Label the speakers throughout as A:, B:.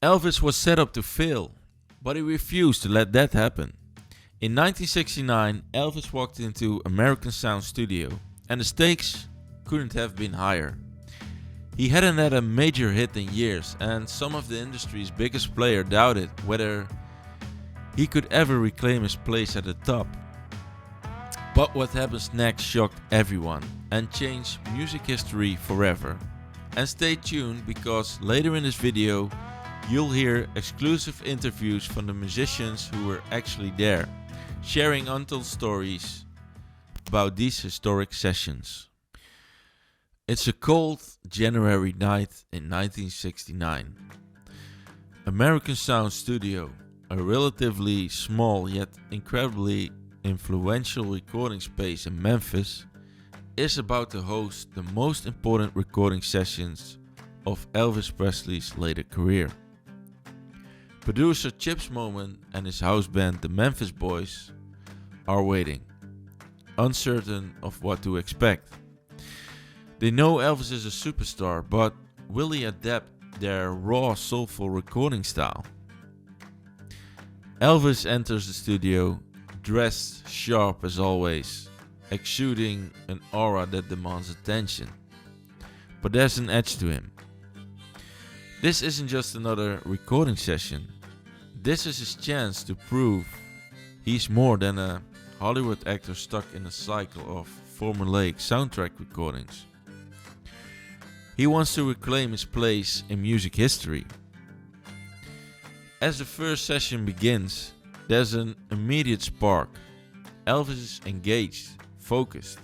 A: Elvis was set up to fail, but he refused to let that happen. In 1969, Elvis walked into American Sound Studio, and the stakes couldn't have been higher. He hadn't had a major hit in years, and some of the industry's biggest players doubted whether he could ever reclaim his place at the top. But what happens next shocked everyone and changed music history forever. And stay tuned, because later in this video you'll hear exclusive interviews from the musicians who were actually there, sharing untold stories about these historic sessions. It's a cold January night in 1969. American Sound Studio, a relatively small yet incredibly influential recording space in Memphis, is about to host the most important recording sessions of Elvis Presley's later career. Producer Chips Moman and his house band the Memphis Boys are waiting, uncertain of what to expect. They know Elvis is a superstar, but will he adapt their raw, soulful recording style? Elvis enters the studio, dressed sharp as always, exuding an aura that demands attention. But there's an edge to him. This isn't just another recording session. This is his chance to prove he's more than a Hollywood actor stuck in a cycle of formulaic soundtrack recordings. He wants to reclaim his place in music history. As the first session begins, there's an immediate spark. Elvis is engaged, focused.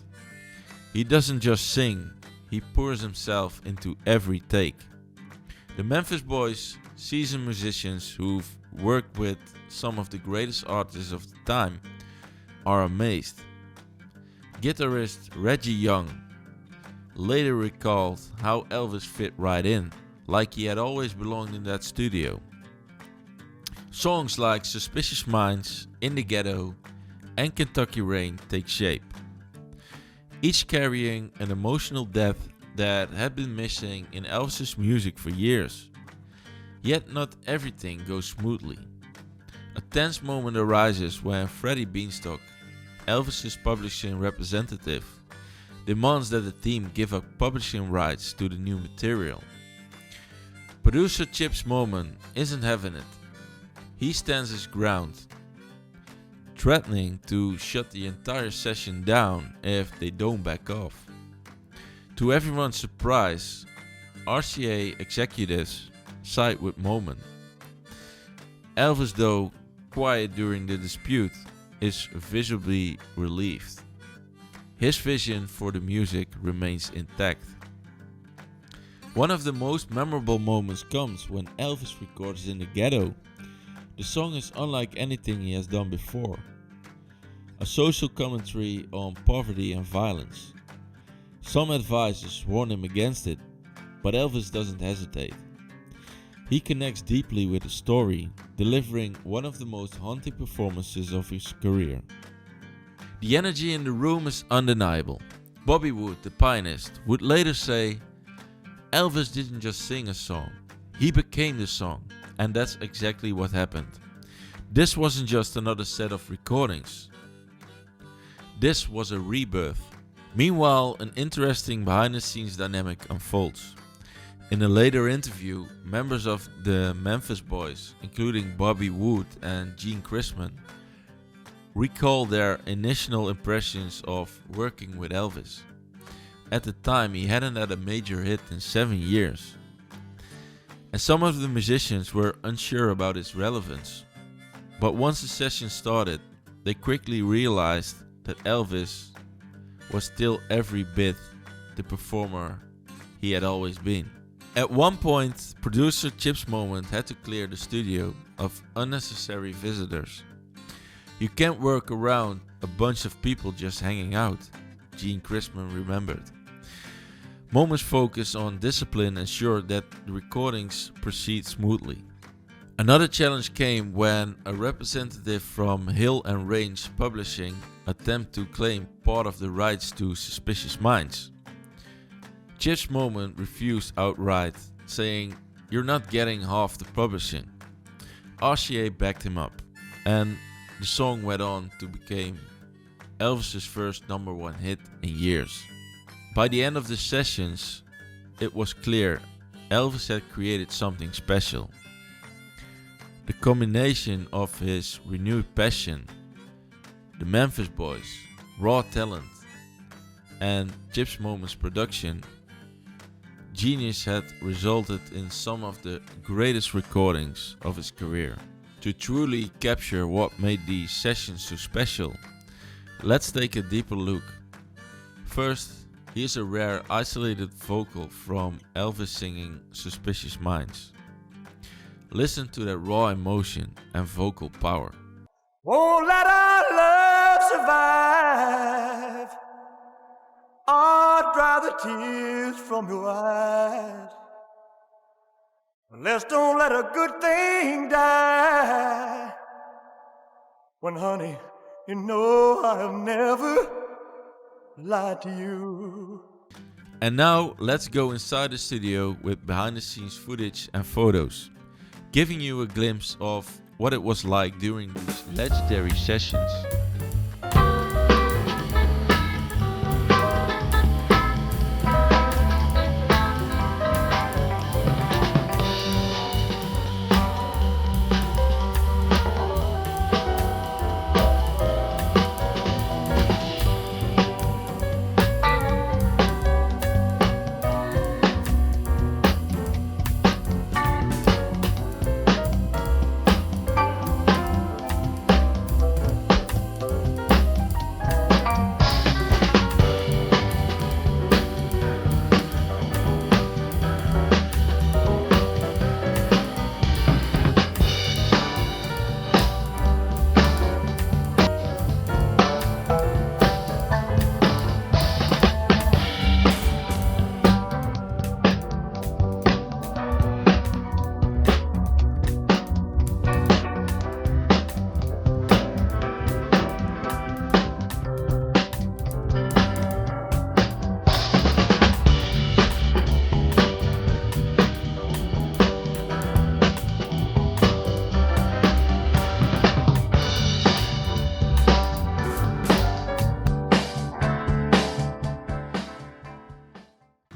A: He doesn't just sing, he pours himself into every take. The Memphis Boys, seasoned musicians who've worked with some of the greatest artists of the time, are amazed. Guitarist Reggie Young later recalled how Elvis fit right in, like he had always belonged in that studio. Songs like Suspicious Minds, In the Ghetto, and Kentucky Rain take shape, each carrying an emotional depth that had been missing in Elvis's music for years. Yet not everything goes smoothly. A tense moment arises when Freddie Beanstalk, Elvis's publishing representative, demands that the team give up publishing rights to the new material. Producer Chips Moman isn't having it. He stands his ground, threatening to shut the entire session down if they don't back off. To everyone's surprise, RCA executives side with Moman. Elvis, though quiet during the dispute, is visibly relieved. His vision for the music remains intact. One of the most memorable moments comes when Elvis records In the Ghetto. The song is unlike anything he has done before. A social commentary on poverty and violence. Some advisors warn him against it, but Elvis doesn't hesitate. He connects deeply with the story, delivering one of the most haunting performances of his career. The energy in the room is undeniable. Bobby Wood, the pianist, would later say, "Elvis didn't just sing a song, he became the song." And that's exactly what happened. This wasn't just another set of recordings. This was a rebirth. Meanwhile, an interesting behind-the-scenes dynamic unfolds. In a later interview, members of the Memphis Boys, including Bobby Wood and Gene Chrisman, recall their initial impressions of working with Elvis. At the time, he hadn't had a major hit in 7 years. And some of the musicians were unsure about its relevance. But once the session started, they quickly realized that Elvis was still every bit the performer he had always been. At one point, producer Chips Moman had to clear the studio of unnecessary visitors. "You can't work around a bunch of people just hanging out," Gene Chrisman remembered. Moman's focus on discipline ensured that the recordings proceed smoothly. Another challenge came when a representative from Hill and Range Publishing attempted to claim part of the rights to Suspicious Minds. Chips Moman refused outright, saying you're not getting half the publishing. RCA backed him up, and the song went on to become Elvis's first #1 hit in years. By the end of the sessions, it was clear Elvis had created something special. The combination of his renewed passion, the Memphis boys, raw talent, and Chips Moment's production, genius had resulted in some of the greatest recordings of his career. To truly capture what made these sessions so special, let's take a deeper look. First, here's a rare isolated vocal from Elvis singing Suspicious Minds. Listen to that raw emotion and vocal power.
B: Won't let our love survive, or dry the tears from your eyes. Let's don't let a good thing die. When honey, you know I have never lied to you.
A: And now let's go inside the studio with behind the scenes footage and photos, giving you a glimpse of what it was like during these legendary sessions.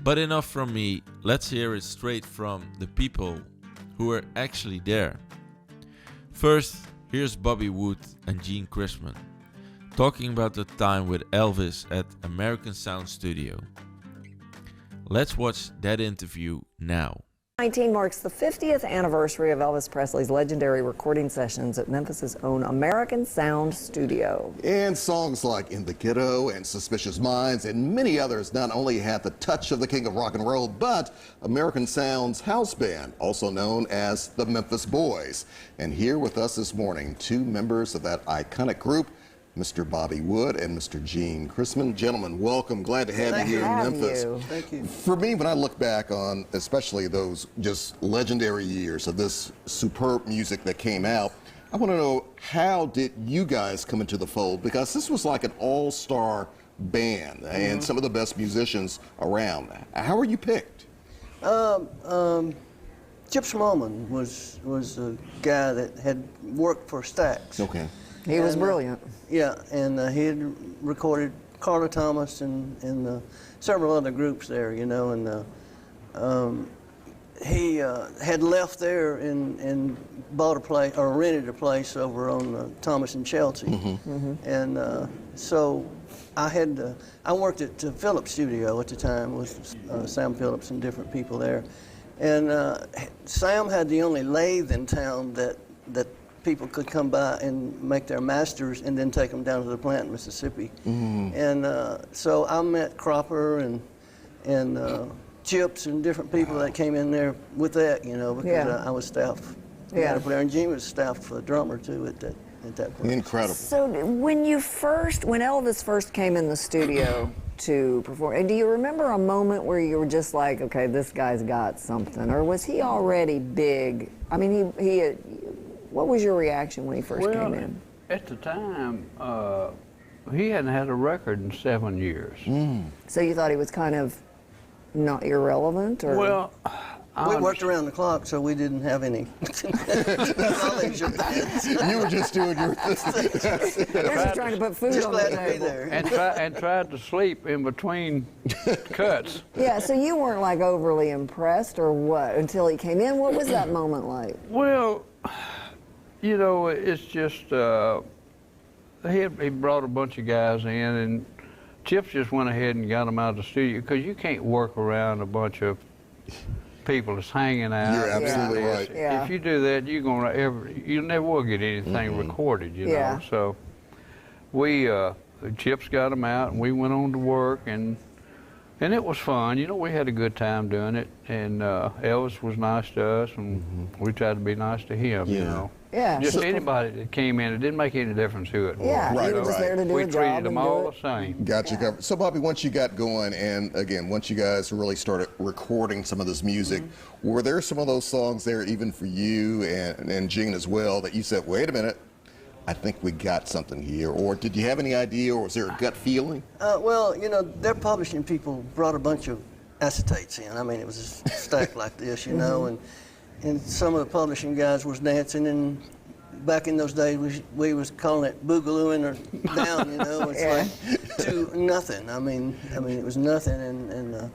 A: But enough from me, let's hear it straight from the people who were actually there. First, here's Bobby Wood and Gene Chrisman talking about the time with Elvis at American Sound Studio. Let's watch that interview now.
C: 2019 marks the 50th anniversary of Elvis Presley's legendary recording sessions at Memphis' own American Sound Studio.
D: And songs like In the Ghetto and Suspicious Minds and many others not only had the touch of the king of rock and roll, but American Sound's house band, also known as the Memphis Boys. And here with us this morning, two members of that iconic group, Mr. Bobby Wood and Mr. Gene Chrisman. Gentlemen, welcome. Glad to have you here in Memphis.
C: Thank you.
D: For me, when I look back on especially those just legendary years of this superb music that came out, I want to know, how did you guys come into the fold? Because this was like an all-star band and some of the best musicians around. How were you picked?
E: Chips Moman was a guy that had worked for Stax.
D: Okay.
C: He was brilliant.
E: Yeah, and he had recorded Carla Thomas and several other groups there, you know, and he had left there and bought a place, or rented a place over on Thomas and Chelsea. And so I worked at Phillips Studio at the time with Sam Phillips and different people there. And Sam had the only lathe in town that people could come by and make their masters and then take them down to the plant in Mississippi. And so I met Cropper and Chips and different people that came in there with that, you know, because I was staff piano player, and Gene was staff drummer too at that point.
D: Incredible.
C: So when Elvis first came in the studio to perform, and do you remember a moment where you were just like, okay, this guy's got something, or was he already big? I mean, he what was your reaction when he first came in?
F: At the time, he hadn't had a record in 7 years.
C: So you thought he was kind of not irrelevant, or?
F: Well,
E: We worked around the clock, so we didn't have any knowledge of that.
D: You were just doing your thing.
C: They're just trying to put food
E: Just
C: on
E: glad
C: the
E: to be
C: table.
E: there.
F: and tried to sleep in between cuts.
C: Yeah, so you weren't like overly impressed or what until he came in? What was that moment like?
F: Well, you know, it's just he brought a bunch of guys in, and Chips just went ahead and got them out of the studio because you can't work around a bunch of people that's hanging out.
D: You're absolutely right.
C: Yeah.
F: If you do that, you never will get anything recorded, you
C: Yeah.
F: know. So we Chips got them out, and we went on to work, and it was fun. You know, we had a good time doing it, and Elvis was nice to us, and we tried to be nice to him. You know.
C: Yeah.
F: Just anybody that came in, it didn't make any difference who it was.
C: Yeah,
D: Right,
C: you were just there to do
F: We
C: a job
F: treated them
C: and do
F: all
C: it.
F: the same.
D: Got you covered. So, Bobby, once you got going, and again, once you guys really started recording some of this music, were there some of those songs there, even for you and Gene as well, that you said, wait a minute, I think we got something here? Or did you have any idea, or was there a gut feeling?
E: Well, you know, their publishing people brought a bunch of acetates in. I mean, it was a stack like this, you know, and some of the publishing guys was dancing, and back in those days, we was calling it boogalooing or down, you know. It's like to nothing. I mean, it was nothing. And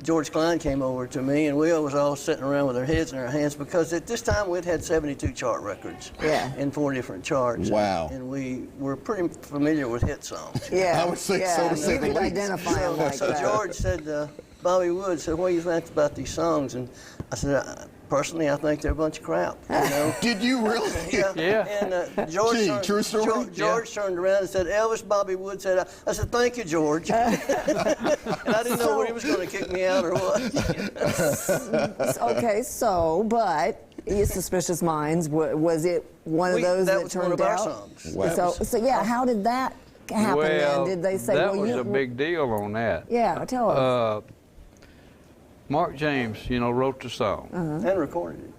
E: George Klein came over to me, and we was all sitting around with our heads in our hands because at this time we'd had 72 chart records in 4 different charts.
D: Wow.
E: And we were pretty familiar with hit songs.
C: Yeah.
D: I would say so, to say
C: You
D: the
C: could
D: least.
C: identify them like
E: So
C: that.
E: George said, Bobby Wood said, what do you think about these songs? And I said, personally, I think they're a bunch of crap, you know.
D: Did you really?
F: Yeah.
E: And George,
D: Gee,
E: turned,
D: true story?
E: George turned around and said, Elvis, Bobby Wood said, I said, thank you, George. And I didn't know whether he was going to kick me out or what.
C: Okay, so, but Suspicious Minds, was it one of those that
E: was
C: turned
E: one of our
C: out?
E: songs.
D: Wow.
C: So yeah, how did that happen
F: Well,
C: then? Did they say,
F: that
C: well,
F: was
C: you...
F: a big deal on that.
C: Yeah, tell us.
F: Mark James, you know, wrote the song.
E: And recorded it.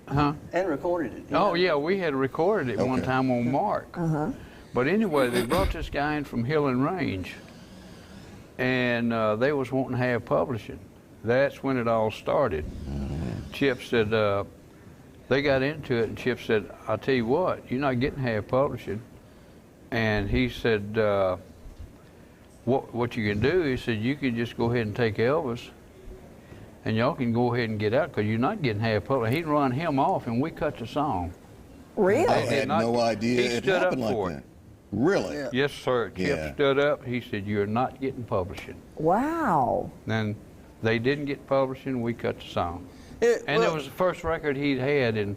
F: Huh?
E: And recorded it.
F: Oh, yeah, we had recorded it one
D: Okay.
F: time on Mark. But anyway, they brought this guy in from Hill and Range, and they was wanting to have publishing. That's when it all started. Chip said, they got into it, and Chip said, I'll tell you what, you're not getting half publishing. And he said, what you can do, he said, you can just go ahead and take Elvis, and y'all can go ahead and get out, because you're not getting half publishing. He'd run him off, and we cut the song.
C: Really?
D: I
F: did
D: had
F: not-
D: no idea
F: he
D: it
F: stood up
D: happened like
F: for
D: that.
F: it.
D: Really?
E: Yeah.
F: Yes, sir. Chip
D: Yeah.
F: stood up. He said, you're not getting publishing.
C: Wow.
F: Then they didn't get publishing. We cut the song.
E: It-
F: And
E: well,
F: it was the first record he'd had, and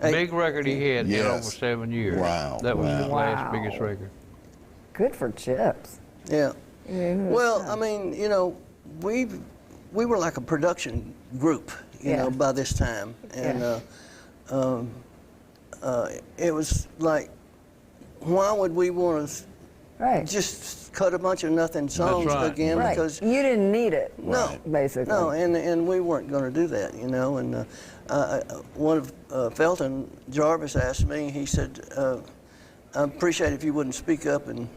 E: Hey,
F: big record he had in
D: Yes.
F: over 7 years.
D: Wow,
F: That was his
D: wow.
F: last
C: Wow.
F: biggest record.
C: Good for Chips.
E: Yeah. Well, I mean, you know, we were like a production group, you
C: Yeah.
E: know, by this time, and it was like, why would we want to
C: Right.
E: just cut a bunch of nothing songs
F: right.
E: again?
C: Right.
E: Because
C: You didn't need it.
E: no,
C: Basically.
E: no, and we weren't going to do that, you know. And one of Felton Jarvis asked me. He said, "I appreciate if you wouldn't speak up and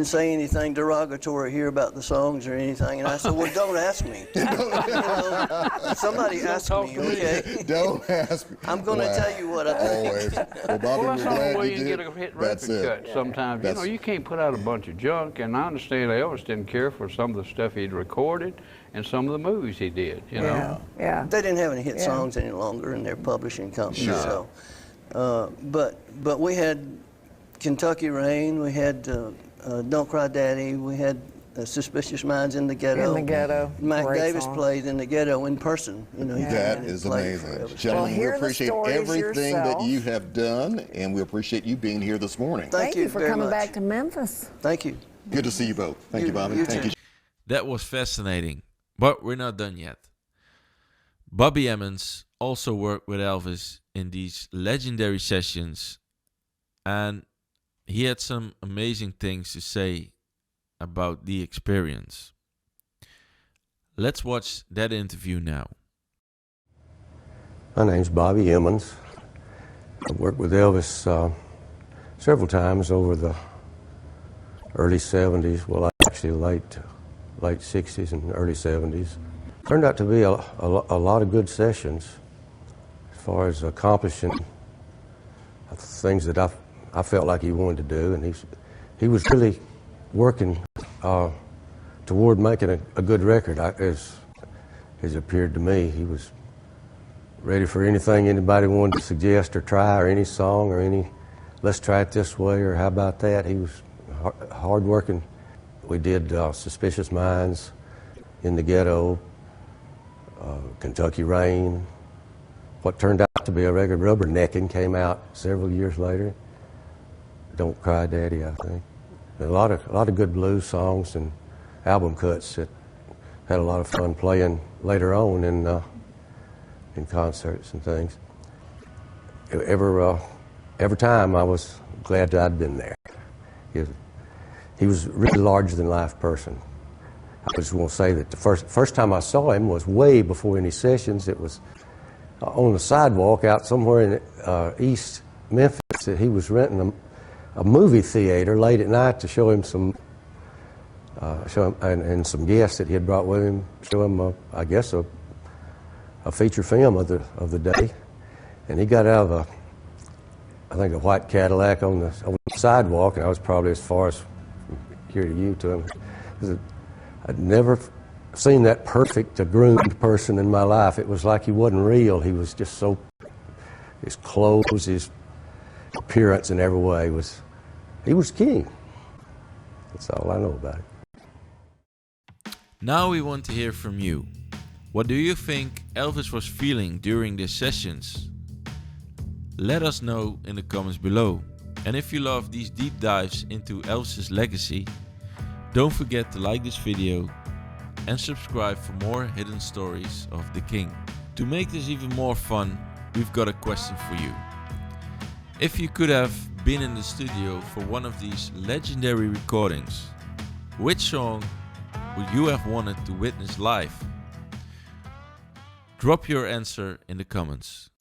E: say anything derogatory here about the songs or anything." And I said, "Well, don't ask me. You know, somebody ask
F: talk
E: me,
F: to me.
E: okay?
D: Don't ask me.
E: I'm going to
D: Wow.
E: tell you what I think."
D: Always. Well, Bobby,
F: Well,
D: we're
F: that's the only
D: glad
F: way
D: you
F: you can
D: did.
F: get a hit
D: That's
F: record
D: it.
F: cut sometimes. You know,
D: That's-
F: you can't put out a bunch of junk, and I understand Elvis didn't care for some of the stuff he'd recorded and some of the movies he did, you know.
C: Yeah. Yeah.
E: They didn't have any hit
C: Yeah.
E: songs any longer in their publishing company.
D: Sure.
E: So, but we had Kentucky Rain, we had Don't Cry Daddy, we had Suspicious Minds in the Ghetto.
C: In the Ghetto.
E: Mike
C: Great
E: Davis
C: song.
E: played in the Ghetto in person. You know, he came
D: That
E: in and
D: is
E: played for
D: amazing.
E: Elvis.
D: Gentlemen,
C: hear
D: we
C: the
D: appreciate
C: stories
D: everything that
C: yourself.
D: you have done, and we appreciate you being here this morning.
E: Thank you
C: for
E: very
C: coming
E: much.
C: back to Memphis.
E: Thank you.
D: Good to see you both. Thank you, Bobby.
E: You
D: Thank
E: too.
D: you.
A: That was fascinating, but we're not done yet. Bobby Emmons also worked with Elvis in these legendary sessions, and he had some amazing things to say about the experience. Let's watch that interview now.
G: My name's Bobby Emmons. I worked with Elvis several times over the early 70s, well, actually late 60s and early 70s. Turned out to be a lot of good sessions as far as accomplishing things that I felt like he wanted to do, and he was really working toward making a good record. As it appeared to me, he was ready for anything anybody wanted to suggest or try, or any song, or any, let's try it this way, or how about that. He was hard working. We did Suspicious Minds, In the Ghetto, Kentucky Rain. What turned out to be a record, Rubbernecking, came out several years later. Don't Cry Daddy, I think. A lot of good blues songs and album cuts that had a lot of fun playing later on in concerts and things. Every time I was glad that I'd been there. He was a really larger than life person. I just want to say that the first time I saw him was way before any sessions. It was on the sidewalk out somewhere in East Memphis. That he was renting a movie theater late at night to show him some and some guests that he had brought with him. Show him, I guess, a feature film of the day. And he got out of I think a white Cadillac on the sidewalk, and I was probably as far as from here to you to him. I'd never seen that perfect, groomed person in my life. It was like he wasn't real. He was just so, his clothes, his appearance in every way he was king. That's all I know about it.
A: Now we want to hear from you. What do you think Elvis was feeling during these sessions? Let us know in the comments below. And if you love these deep dives into Elvis's legacy, don't forget to like this video and subscribe for more hidden stories of the King. To make this even more fun, we've got a question for you. If you could have been in the studio for one of these legendary recordings, which song would you have wanted to witness live? Drop your answer in the comments.